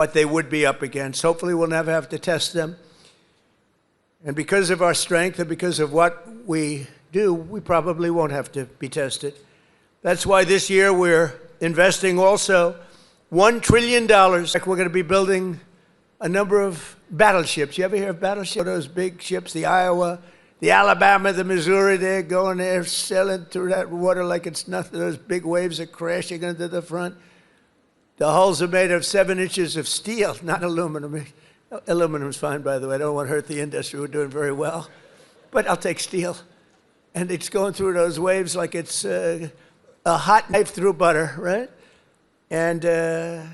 what they would be up against. Hopefully we'll never have to test them. And because of our strength and because of what we do, we probably won't have to be tested. That's why this year we're investing also $1 trillion. We're going to be building a number of battleships. You ever hear of battleships? Those big ships, the Iowa, the Alabama, the Missouri, they're going there, sailing through that water like it's nothing. Those big waves are crashing into the front. The hulls are made of 7 inches of steel, not aluminum. Aluminum's fine, by the way. I don't want to hurt the industry. We're doing very well. But I'll take steel. And it's going through those waves like it's a hot knife through butter, right? And it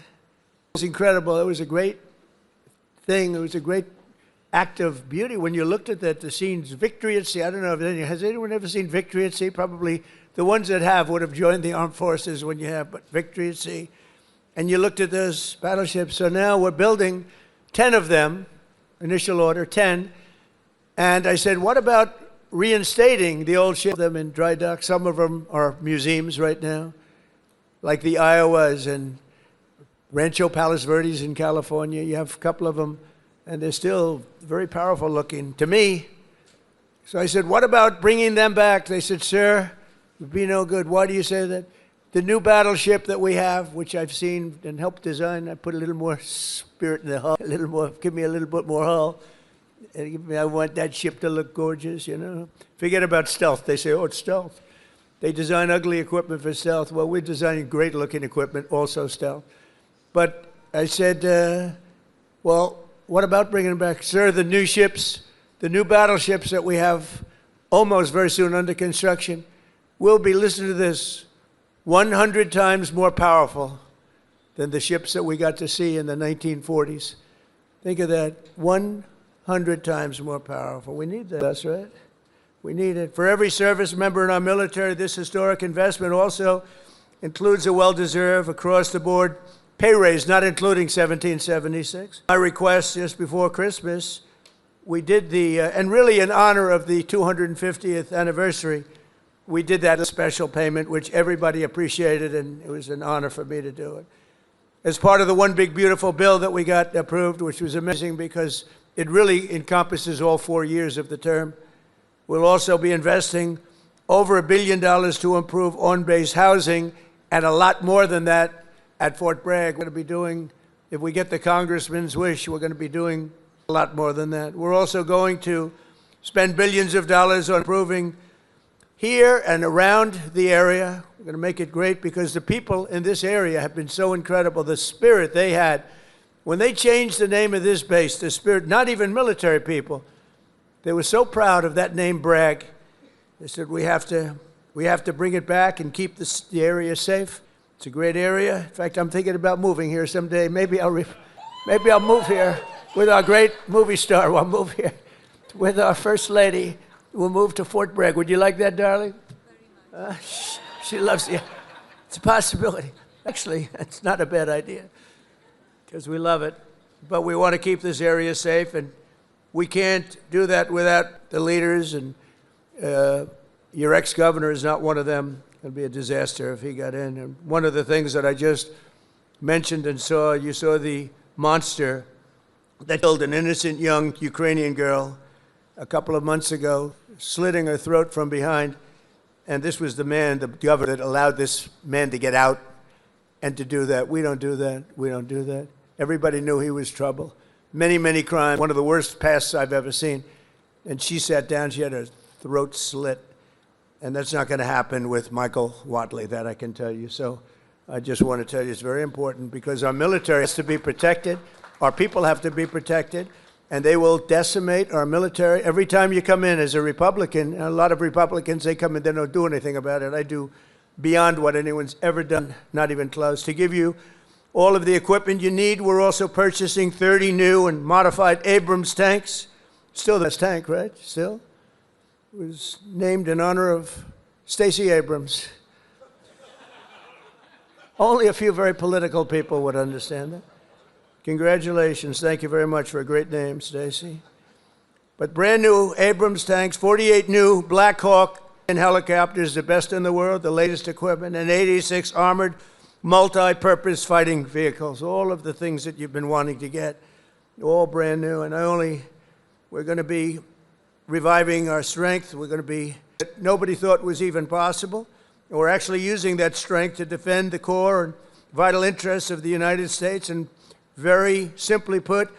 was incredible. It was a great thing. It was a great act of beauty. When you looked at that, the scenes, Victory at Sea. I don't know, has anyone ever seen Victory at Sea? Probably the ones that have would have joined the armed forces when you have, but Victory at Sea. And you looked at those battleships. So now we're building 10 of them, initial order, 10. And I said, what about reinstating the old ships them in dry dock? Some of them are museums right now, like the Iowas and Rancho Palos Verdes in California. You have a couple of them, and they're still very powerful looking to me. So I said, what about bringing them back? They said, sir, it would be no good. Why do you say that? The new battleship that we have, which I've seen and helped design, I put a little more spirit in the hull, a little more, give me a little bit more hull. I want that ship to look gorgeous, you know. Forget about stealth. They say, oh, it's stealth. They design ugly equipment for stealth. Well, we're designing great-looking equipment, also stealth. But I said, well, what about bringing them back? Sir, the new ships, the new battleships that we have almost very soon under construction will be, listen to this, 100 times more powerful than the ships that we got to see in the 1940s. Think of that, 100 times more powerful. We need that, that's right. We need it. For every service member in our military, this historic investment also includes a well-deserved, across-the-board pay raise, not including 1776. My request just before Christmas, we did the, and really in honor of the 250th anniversary, we did that special payment, which everybody appreciated, and it was an honor for me to do it. As part of the one big beautiful bill that we got approved, which was amazing because it really encompasses all 4 years of the term, we'll also be investing over $1 billion to improve on-base housing, and a lot more than that at Fort Bragg. We're going to be doing, if we get the congressman's wish, we're going to be doing a lot more than that. We're also going to spend billions of dollars on improving here and around the area. We're going to make it great because the people in this area have been so incredible. The spirit they had. When they changed the name of this base, the spirit, not even military people, they were so proud of that name, Bragg. They said, we have to bring it back and keep the area safe. It's a great area. In fact, I'm thinking about moving here someday. Maybe I'll move here with our great movie star. We'll move here with our First Lady. We'll move to Fort Bragg. Would you like that, darling? Very much. She loves you. It's a possibility. Actually, it's not a bad idea because we love it. But we want to keep this area safe, and we can't do that without the leaders, and your ex-governor is not one of them. It would be a disaster if he got in. And one of the things that I just mentioned and saw, you saw the monster that killed an innocent young Ukrainian girl a couple of months ago, slitting her throat from behind. And this was the man, the governor, that allowed this man to get out and to do that. We don't do that. We don't do that. Everybody knew he was trouble. Many, many crimes. One of the worst pasts I've ever seen. And she sat down. She had her throat slit. And that's not going to happen with Michael Watley, that I can tell you. So I just want to tell you it's very important because our military has to be protected. Our people have to be protected. And they will decimate our military. Every time you come in as a Republican, and a lot of Republicans, they come in, they don't do anything about it. I do beyond what anyone's ever done, not even close. To give you all of the equipment you need, we're also purchasing 30 new and modified Abrams tanks. Still the best tank, right? Still? It was named in honor of Stacey Abrams. Only a few very political people would understand that. Congratulations. Thank you very much for a great name, Stacey. But brand new Abrams tanks, 48 new Black Hawk helicopters, the best in the world, the latest equipment, and 86 armored multi-purpose fighting vehicles, all of the things that you've been wanting to get, all brand new. And we're going to be reviving our strength. We're going to be, nobody thought was even possible. And we're actually using that strength to defend the core and vital interests of the United States. And very simply put,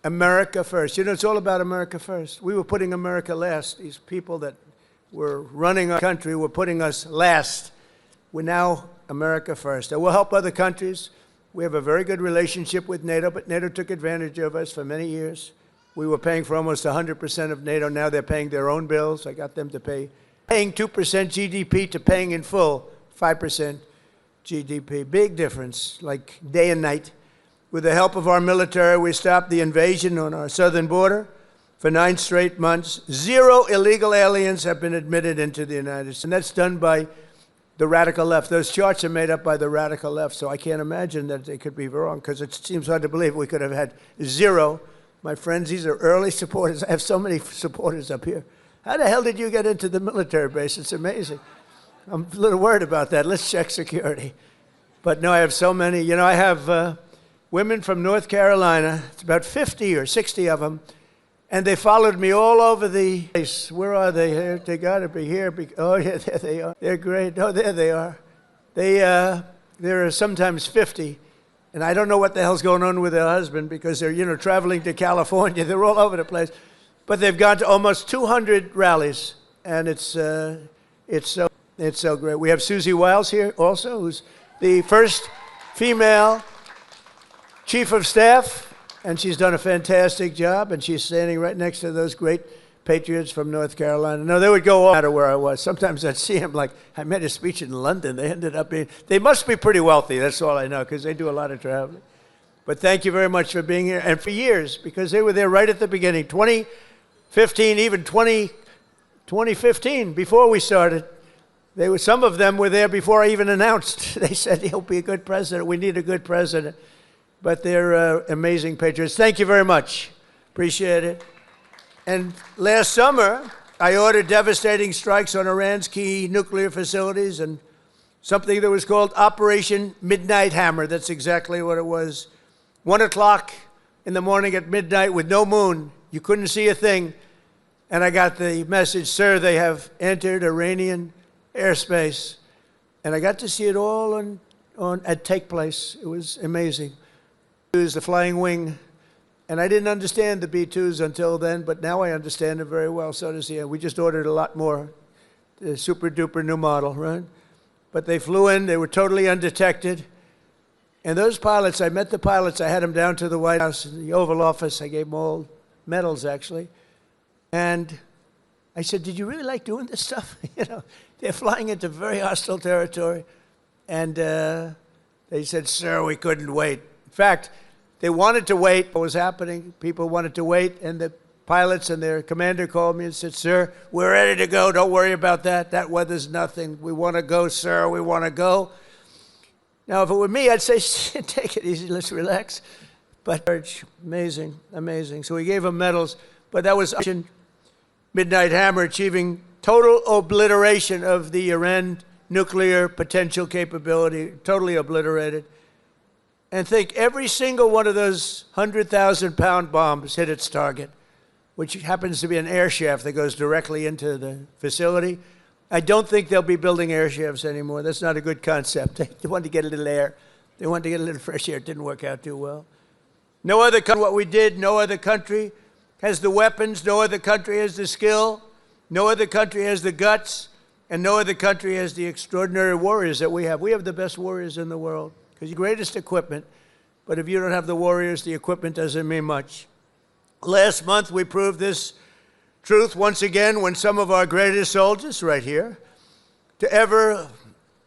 America first. You know, it's all about America first. We were putting America last. These people that were running our country were putting us last. We're now America first. And we'll help other countries. We have a very good relationship with NATO, but NATO took advantage of us for many years. We were paying for almost 100% of NATO. Now they're paying their own bills. I got them to paying 2% GDP to paying in full 5% GDP. Big difference, like day and night. With the help of our military, we stopped the invasion on our southern border for 9 straight months. 0 illegal aliens have been admitted into the United States, and that's done by the radical left. Those charts are made up by the radical left, so I can't imagine that they could be wrong, because it seems hard to believe we could have had 0. My friends, these are early supporters. I have so many supporters up here. How the hell did you get into the military base? It's amazing. I'm a little worried about that. Let's check security. But no, I have so many. You know, I have women from North Carolina. It's about 50 or 60 of them. And they followed me all over the place. Where are they? Here, they got to be here. Oh, yeah, there they are. They're great. Oh, there they are. There are sometimes 50. And I don't know what the hell's going on with their husband, because they're, you know, traveling to California. They're all over the place. But they've gone to almost 200 rallies. And it's so great. We have Susie Wiles here also, who's the first female chief of staff. And she's done a fantastic job, and she's standing right next to those great patriots from North Carolina. No, they would go all no matter where I was. Sometimes I'd see them, like, I made a speech in London. They ended up being, they must be pretty wealthy, that's all I know, because they do a lot of traveling. But thank you very much for being here, and for years, because they were there right at the beginning, 2015, even 2015, before we started. Some of them were there before I even announced. They said, he'll be a good president. We need a good president. But they're amazing patriots. Thank you very much. Appreciate it. And last summer, I ordered devastating strikes on Iran's key nuclear facilities, and something that was called Operation Midnight Hammer. That's exactly what it was. 1 o'clock in the morning at midnight with no moon. You couldn't see a thing. And I got the message, sir, they have entered Iranian airspace. And I got to see it all take place. It was amazing. The flying wing, and I didn't understand the B-2s until then, but now I understand them very well. So does he. We just ordered a lot more, the super-duper new model, right? But they flew in. They were totally undetected. And those pilots, I met the pilots. I had them down to the White House, in the Oval Office. I gave them all medals, actually. And I said, did you really like doing this stuff? You know, they're flying into very hostile territory. And they said, sir, we couldn't wait. In fact, they wanted to wait. What was happening? People wanted to wait, and the pilots and their commander called me and said, sir, we're ready to go. Don't worry about that. That weather's nothing. We want to go, sir. We want to go. Now, if it were me, I'd say, take it easy. Let's relax. But amazing, amazing. So we gave them medals. But that was Midnight Hammer, achieving total obliteration of the Iran nuclear potential capability, totally obliterated. And think every single one of those 100,000-pound bombs hit its target, which happens to be an air shaft that goes directly into the facility. I don't think they'll be building air shafts anymore. That's not a good concept. They wanted to get a little air. They wanted to get a little fresh air. It didn't work out too well. No other country, what we did, no other country has the weapons, no other country has the skill, no other country has the guts, and no other country has the extraordinary warriors that we have. We have the best warriors in the world. Because the greatest equipment, but if you don't have the warriors, the equipment doesn't mean much. Last month, we proved this truth once again when some of our greatest soldiers, right here, to ever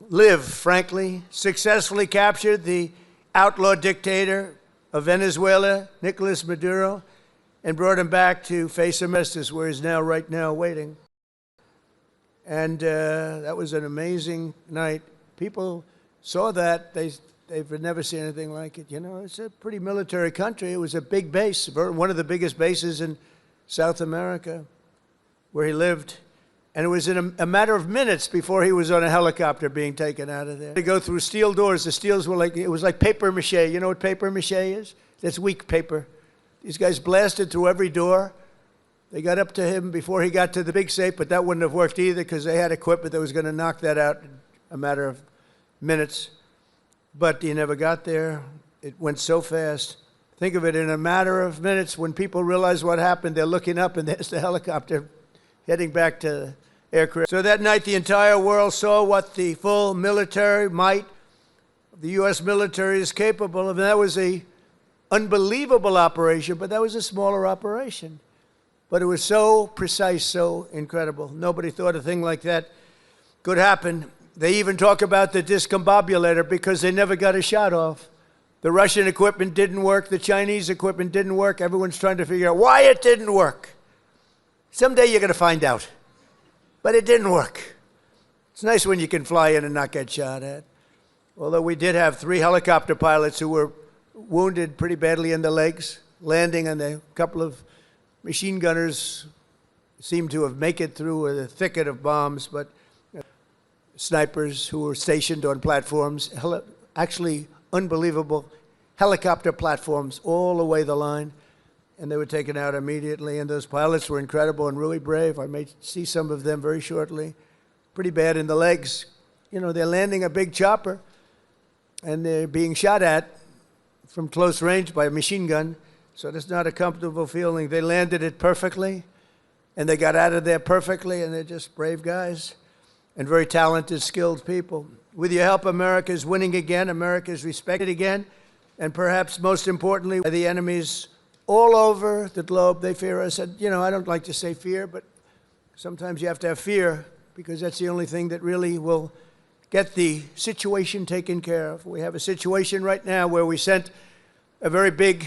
live, frankly, successfully captured the outlaw dictator of Venezuela, Nicolas Maduro, and brought him back to face justice, where he's now, right now, waiting. And that was an amazing night. People saw that. They've never seen anything like it. You know, it's a pretty military country. It was a big base, one of the biggest bases in South America, where he lived. And it was in a matter of minutes before he was on a helicopter being taken out of there. To go through steel doors. The steels were like, it was like paper mache. You know what paper mache is? That's weak paper. These guys blasted through every door. They got up to him before he got to the big safe, but that wouldn't have worked either because they had equipment that was going to knock that out in a matter of minutes. But he never got there. It went so fast. Think of it, in a matter of minutes, when people realize what happened, they're looking up and there's the helicopter heading back to aircraft. So that night, the entire world saw what the full military might of the U.S. military is capable of. And that was an unbelievable operation, but that was a smaller operation. But it was so precise, so incredible. Nobody thought a thing like that could happen. They even talk about the discombobulator because they never got a shot off. The Russian equipment didn't work. The Chinese equipment didn't work. Everyone's trying to figure out why it didn't work. Someday you're going to find out. But it didn't work. It's nice when you can fly in and not get shot at. Although we did have 3 helicopter pilots who were wounded pretty badly in the legs, landing, and a couple of machine gunners seemed to have made it through a thicket of bombs, but snipers who were stationed on platforms, actually unbelievable helicopter platforms all the way the line, and they were taken out immediately. And those pilots were incredible and really brave. I may see some of them very shortly. Pretty bad in the legs. You know, they're landing a big chopper, and they're being shot at from close range by a machine gun. So that's not a comfortable feeling. They landed it perfectly, and they got out of there perfectly, and they're just brave guys and very talented, skilled people. With your help, America is winning again. America is respected again. And perhaps most importantly, the enemies all over the globe, they fear us. And, you know, I don't like to say fear, but sometimes you have to have fear because that's the only thing that really will get the situation taken care of. We have a situation right now where we sent a very big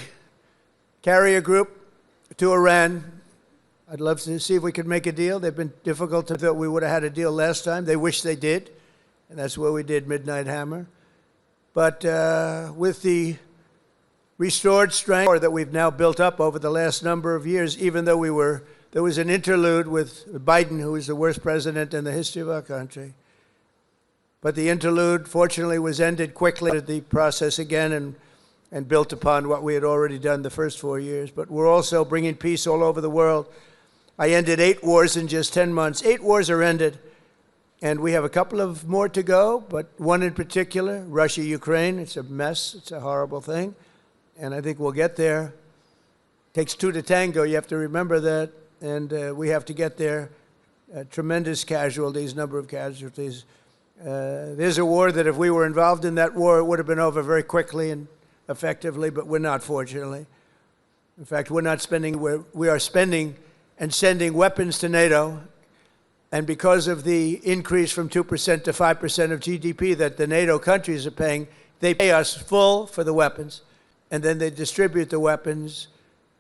carrier group to Iran. I'd love to see if we could make a deal. They've been difficult. I thought we would have had a deal last time. They wish they did, and that's where we did Midnight Hammer. But with the restored strength that we've now built up over the last number of years, even though there was an interlude with Biden, who is the worst president in the history of our country. But the interlude, fortunately, was ended quickly. The process again and built upon what we had already done the first 4 years. But we're also bringing peace all over the world. I ended 8 wars in just 10 months. 8 wars are ended, and we have a couple of more to go, but one in particular, Russia-Ukraine. It's a mess. It's a horrible thing, and I think we'll get there. It takes 2 to tango. You have to remember that, and we have to get there. Tremendous casualties, number of casualties. There's a war that if we were involved in that war, it would have been over very quickly and effectively, but we're not, fortunately. In fact, we are spending and sending weapons to NATO, and because of the increase from 2% to 5% of GDP that the NATO countries are paying, they pay us full for the weapons, and then they distribute the weapons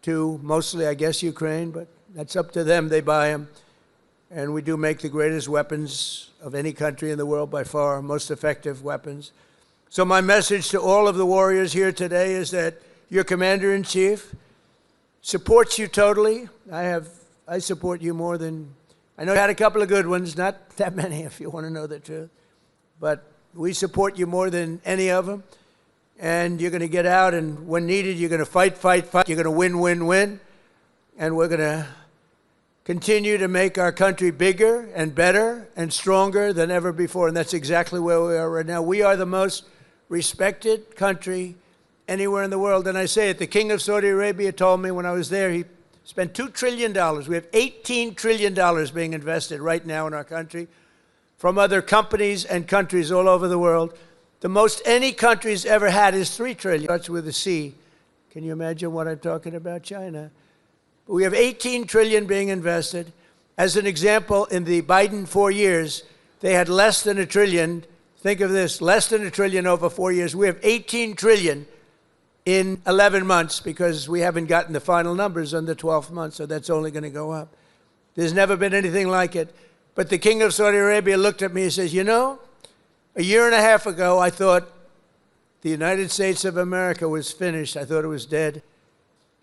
to mostly, I guess, Ukraine, but that's up to them. They buy them, and we do make the greatest weapons of any country in the world by far, most effective weapons. So my message to all of the warriors here today is that your commander-in-chief supports you totally. I support you more than, I know you had a couple of good ones, not that many if you want to know the truth, but we support you more than any of them. And you're going to get out, and when needed, you're going to fight. You're going to win. And we're going to continue to make our country bigger and better and stronger than ever before. And that's exactly where we are right now. We are the most respected country anywhere in the world. And I say it, the King of Saudi Arabia told me when I was there, he spent $2 trillion. We have $18 trillion being invested right now in our country from other companies and countries all over the world. The most any country's ever had is $3 trillion. It starts with a C. Can you imagine what I'm talking about? China. But we have $18 trillion being invested. As an example, in the Biden 4 years, they had less than $1 trillion. Think of this, less than $1 trillion over 4 years. We have $18 trillion in 11 months because we haven't gotten the final numbers on the 12th month, so that's only going to go up. There's never been anything like it. But the King of Saudi Arabia looked at me and says, you know, a year and a half ago, I thought the United States of America was finished. I thought it was dead.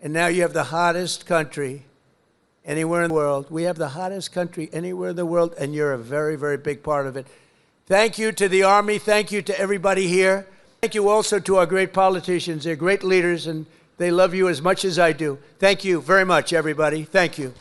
And now you have the hottest country anywhere in the world. We have the hottest country anywhere in the world, and you're a very, very big part of it. Thank you to the Army. Thank you to everybody here. Thank you also to our great politicians. They're great leaders, and they love you as much as I do. Thank you very much, everybody. Thank you.